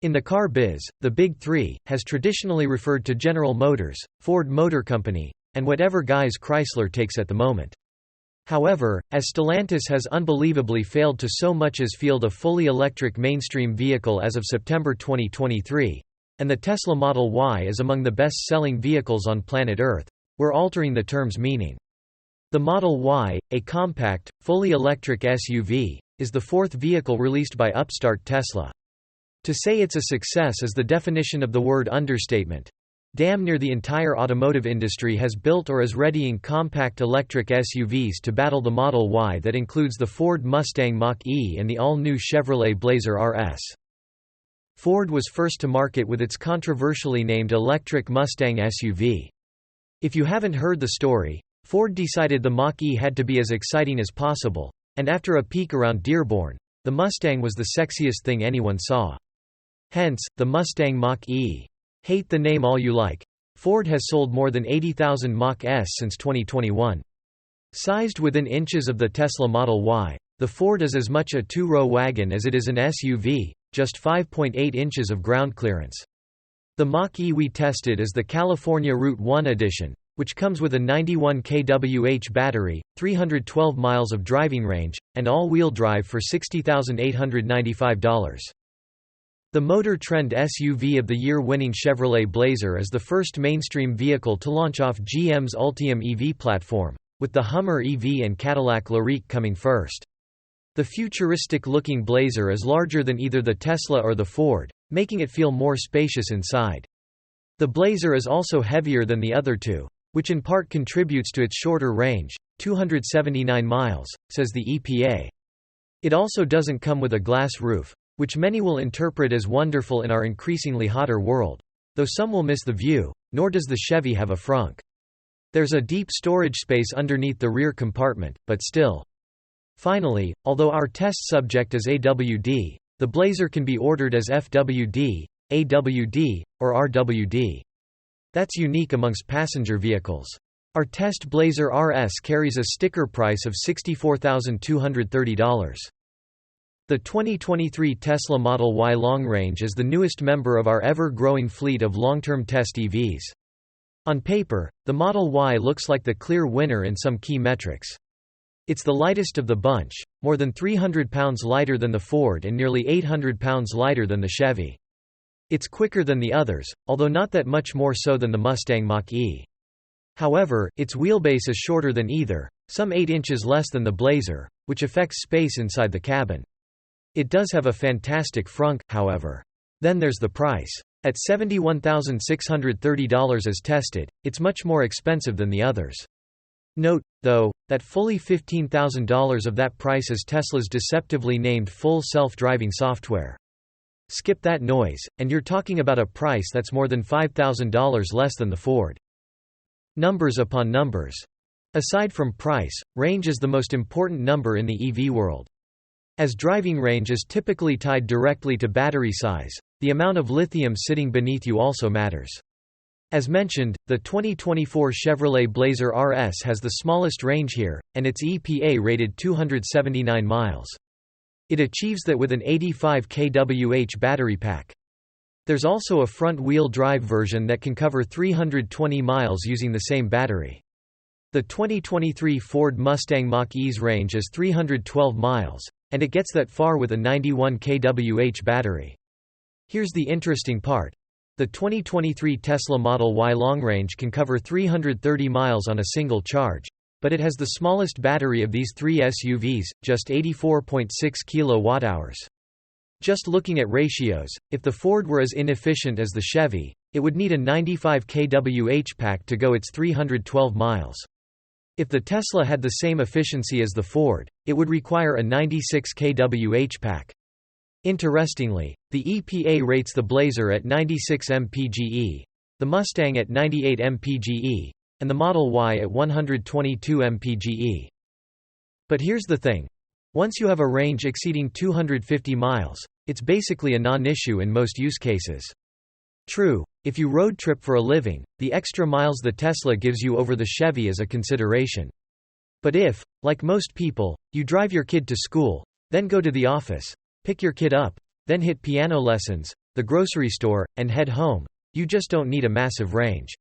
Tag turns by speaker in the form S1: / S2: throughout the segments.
S1: In the car biz, the Big Three has traditionally referred to General Motors, Ford Motor Company, and whatever guise Chrysler takes at the moment. However, as Stellantis has unbelievably failed to so much as field a fully electric mainstream vehicle as of September 2023, and the Tesla Model Y is among the best-selling vehicles on planet Earth, we're altering the term's meaning. The Model Y, a compact, fully electric SUV, is the fourth vehicle released by upstart Tesla. To say it's a success is the definition of the word understatement. Damn near the entire automotive industry has built or is readying compact electric SUVs to battle the Model Y that includes the Ford Mustang Mach-E and the all-new Chevrolet Blazer RS. Ford was first to market with its controversially named electric Mustang SUV. If you haven't heard the story, Ford decided the Mach-E had to be as exciting as possible, and after a peek around Dearborn, the Mustang was the sexiest thing anyone saw. Hence, the Mustang Mach-E. Hate the name all you like. Ford has sold more than 80,000 Mach-Es since 2021. Sized within inches of the Tesla Model Y, the Ford is as much a two-row wagon as it is an SUV, just 5.8 inches of ground clearance. The Mach-E we tested is the California Route 1 edition, which comes with a 91 kWh battery, 312 miles of driving range, and all-wheel drive for $60,895. The Motor Trend SUV of the Year winning Chevrolet Blazer is the first mainstream vehicle to launch off GM's Ultium EV platform, with the Hummer EV and Cadillac LYRIQ coming first. The futuristic-looking Blazer is larger than either the Tesla or the Ford, making it feel more spacious inside. The Blazer is also heavier than the other two, which in part contributes to its shorter range, 279 miles, says the EPA. It also doesn't come with a glass roof, which many will interpret as wonderful in our increasingly hotter world, though some will miss the view, nor does the Chevy have a frunk. There's a deep storage space underneath the rear compartment, but still. Finally, although our test subject is AWD, the Blazer can be ordered as FWD, AWD, or RWD. That's unique amongst passenger vehicles. Our test Blazer RS carries a sticker price of $64,230. The 2023 Tesla Model Y Long Range is the newest member of our ever-growing fleet of long-term test EVs. On paper, the Model Y looks like the clear winner in some key metrics. It's the lightest of the bunch, more than 300 pounds lighter than the Ford and nearly 800 pounds lighter than the Chevy. It's quicker than the others, although not that much more so than the Mustang Mach-E. However, its wheelbase is shorter than either, some 8 inches less than the Blazer, which affects space inside the cabin. It does have a fantastic frunk, however. Then there's the price. At $71,630 as tested, it's much more expensive than the others. Note, though, that fully $15,000 of that price is Tesla's deceptively named full self-driving software. Skip that noise, and you're talking about a price that's more than $5,000 less than the Ford. Numbers upon numbers. Aside from price, range is the most important number in the EV world. As driving range is typically tied directly to battery size, the amount of lithium sitting beneath you also matters. As mentioned, the 2024 Chevrolet Blazer RS has the smallest range here, and its EPA rated 279 miles. It achieves that with an 85 kWh battery pack. There's also a front-wheel drive version that can cover 320 miles using the same battery. The 2023 Ford Mustang Mach-E's range is 312 miles, and it gets that far with a 91 kWh battery. Here's the interesting part. The 2023 Tesla Model Y Long Range can cover 330 miles on a single charge, but it has the smallest battery of these three SUVs, just 84.6 kWh. Just looking at ratios, if the Ford were as inefficient as the Chevy, it would need a 95 kWh pack to go its 312 miles. If the Tesla had the same efficiency as the Ford, it would require a 96 kWh pack. Interestingly, the EPA rates the Blazer at 96 mpge, the Mustang at 98 mpge, and the Model Y at 122 mpge. But here's the thing. Once you have a range exceeding 250 miles, it's basically a non-issue in most use cases. True, if you road trip for a living, the extra miles the Tesla gives you over the Chevy is a consideration. But if, like most people, you drive your kid to school, then go to the office, pick your kid up, then hit piano lessons, the grocery store, and head home. You just don't need a massive range.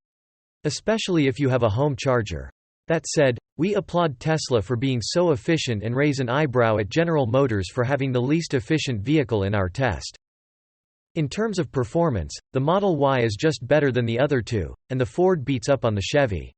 S1: Especially if you have a home charger. That said, we applaud Tesla for being so efficient and raise an eyebrow at General Motors for having the least efficient vehicle in our test. In terms of performance, the Model Y is just better than the other two, and the Ford beats up on the Chevy.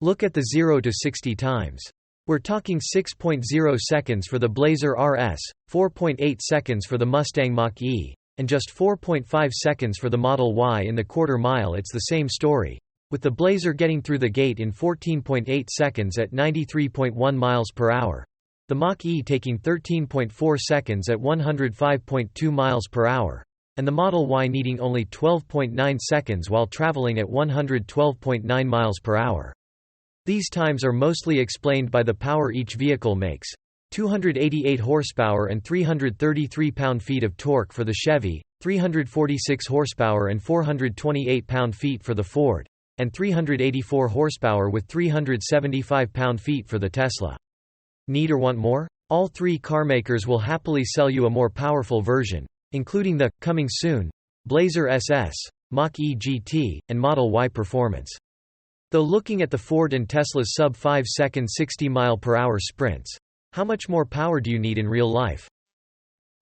S1: Look at the 0 to 60 times. We're talking 6.0 seconds for the Blazer RS, 4.8 seconds for the Mustang Mach-E, and just 4.5 seconds for the Model Y in the quarter mile. It's the same story, with the Blazer getting through the gate in 14.8 seconds at 93.1 miles per hour, the Mach-E taking 13.4 seconds at 105.2 miles per hour, and the Model Y needing only 12.9 seconds while traveling at 112.9 miles per hour. These times are mostly explained by the power each vehicle makes: 288 horsepower and 333 pound-feet of torque for the Chevy, 346 horsepower and 428 pound-feet for the Ford, and 384 horsepower with 375 pound-feet for the Tesla. Need or want more? All three carmakers will happily sell you a more powerful version, including the, coming soon, Blazer SS, Mach-E GT, and Model Y Performance. Though looking at the Ford and Tesla's sub-5-second 60-mile-per-hour sprints, how much more power do you need in real life?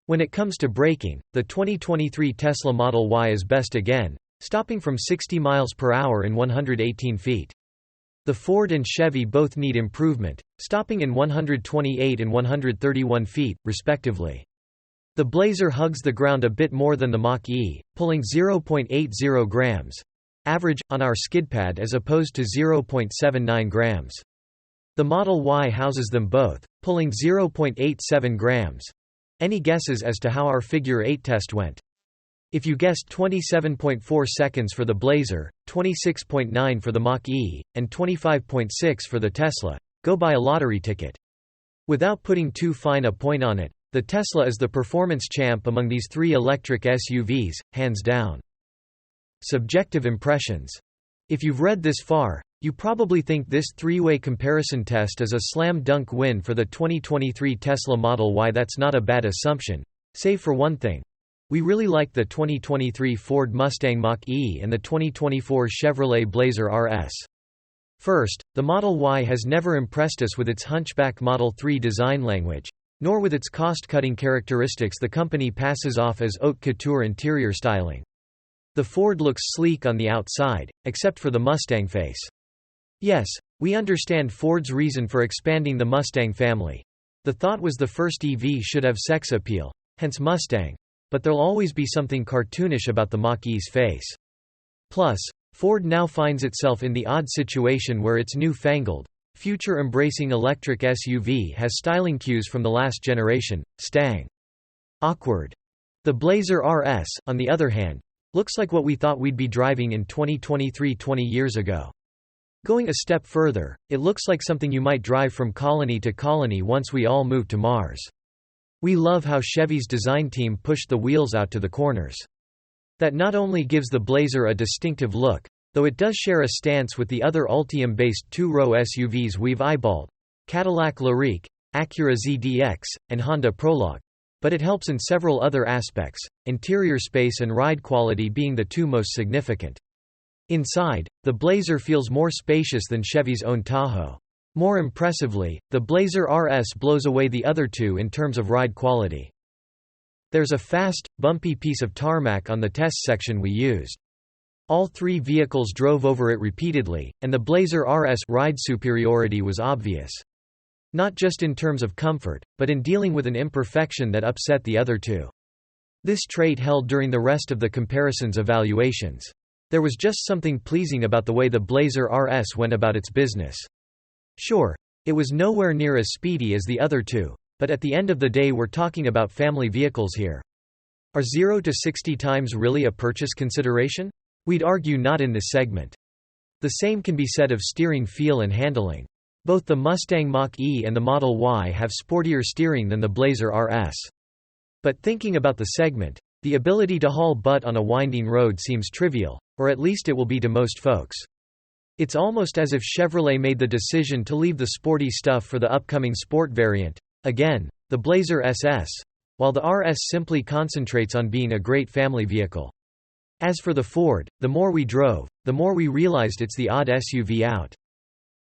S1: When it comes to braking, the 2023 Tesla Model Y is best again, stopping from 60 miles per hour in 118 feet. The Ford and Chevy both need improvement, stopping in 128 and 131 feet, respectively. The Blazer hugs the ground a bit more than the Mach-E, pulling 0.80 grams average on our skidpad as opposed to 0.79 grams. The Model Y houses them both, pulling 0.87 grams. Any guesses as to how our Figure 8 test went? If you guessed 27.4 seconds for the Blazer, 26.9 for the Mach-E, and 25.6 for the Tesla, go buy a lottery ticket. Without putting too fine a point on it, the Tesla is the performance champ among these three electric SUVs, hands down. Subjective impressions. If you've read this far, you probably think this three-way comparison test is a slam dunk win for the 2023 Tesla Model Y. That's not a bad assumption, save for one thing. We really like the 2023 Ford Mustang Mach-E and the 2024 Chevrolet Blazer RS. First, the Model Y has never impressed us with its hunchback Model 3 design language, nor with its cost-cutting characteristics the company passes off as haute couture interior styling. The Ford looks sleek on the outside, except for the Mustang face. Yes, we understand Ford's reason for expanding the Mustang family. The thought was the first EV should have sex appeal, hence Mustang, but there'll always be something cartoonish about the Mach-E's face. Plus, Ford now finds itself in the odd situation where its new-fangled, future-embracing electric SUV has styling cues from the last generation, Stang. Awkward. The Blazer RS, on the other hand, looks like what we thought we'd be driving in 2023 20 years ago. Going a step further, it looks like something you might drive from colony to colony once we all move to Mars. We love how Chevy's design team pushed the wheels out to the corners. That not only gives the Blazer a distinctive look, though it does share a stance with the other Ultium-based two-row SUVs we've eyeballed, Cadillac LYRIQ, Acura ZDX, and Honda Prologue, but it helps in several other aspects, interior space and ride quality being the two most significant. Inside, the Blazer feels more spacious than Chevy's own Tahoe. More impressively, the Blazer RS blows away the other two in terms of ride quality. There's a fast, bumpy piece of tarmac on the test section we used. All three vehicles drove over it repeatedly, and the Blazer RS ride superiority was obvious. Not just in terms of comfort, but in dealing with an imperfection that upset the other two. This trait held during the rest of the comparison's evaluations. There was just something pleasing about the way the Blazer RS went about its business. Sure, it was nowhere near as speedy as the other two, but at the end of the day we're talking about family vehicles here. Are 0 to 60 times really a purchase consideration? We'd argue not in this segment. The same can be said of steering feel and handling. Both the Mustang Mach-E and the Model Y have sportier steering than the Blazer RS. But thinking about the segment, the ability to haul butt on a winding road seems trivial, or at least it will be to most folks. It's almost as if Chevrolet made the decision to leave the sporty stuff for the upcoming sport variant, again, the Blazer SS, while the RS simply concentrates on being a great family vehicle. As for the Ford, the more we drove, the more we realized it's the odd SUV out.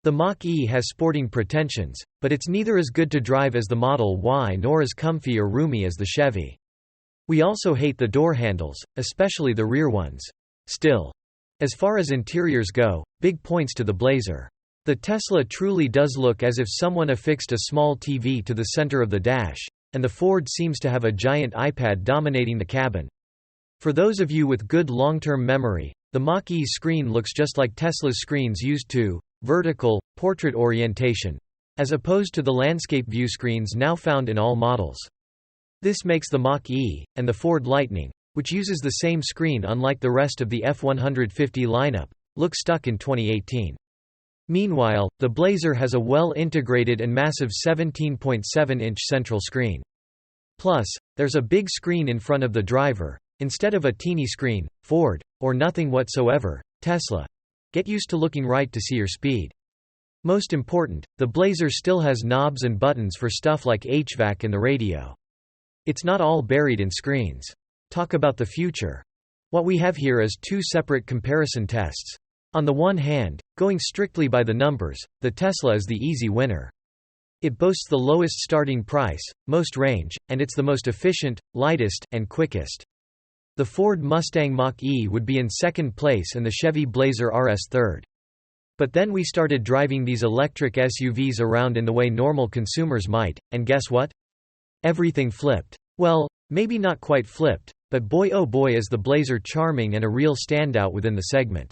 S1: The Mach-E has sporting pretensions, but it's neither as good to drive as the Model Y nor as comfy or roomy as the Chevy. We also hate the door handles, especially the rear ones. Still, as far as interiors go, big points to the Blazer. The Tesla truly does look as if someone affixed a small TV to the center of the dash, and the Ford seems to have a giant iPad dominating the cabin. For those of you with good long-term memory, the Mach-E screen looks just like Tesla's screens used to vertical, portrait orientation, as opposed to the landscape view screens now found in all models. This makes the Mach-E, and the Ford Lightning, which uses the same screen unlike the rest of the F-150 lineup, look stuck in 2018. Meanwhile, the Blazer has a well-integrated and massive 17.7-inch central screen. Plus, there's a big screen in front of the driver, instead of a teeny screen. Ford, or nothing whatsoever. Tesla. Get used to looking right to see your speed. Most important, the Blazer still has knobs and buttons for stuff like HVAC and the radio. It's not all buried in screens. Talk about the future. What we have here is two separate comparison tests. On the one hand, going strictly by the numbers, the Tesla is the easy winner. It boasts the lowest starting price, most range, and it's the most efficient, lightest, and quickest. The Ford Mustang Mach-E would be in second place and the Chevy Blazer RS third. But then we started driving these electric SUVs around in the way normal consumers might, and guess what? Everything flipped. Well, maybe not quite flipped, but boy oh boy is the Blazer charming and a real standout within the segment.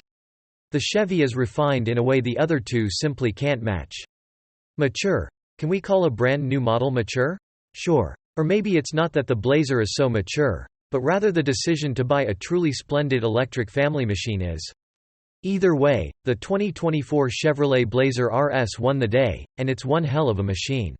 S1: The Chevy is refined in a way the other two simply can't match. Mature. Can we call a brand new model mature? Sure. Or maybe it's not that the Blazer is so mature, but rather the decision to buy a truly splendid electric family machine is. Either way, the 2024 Chevrolet Blazer RS won the day, and it's one hell of a machine.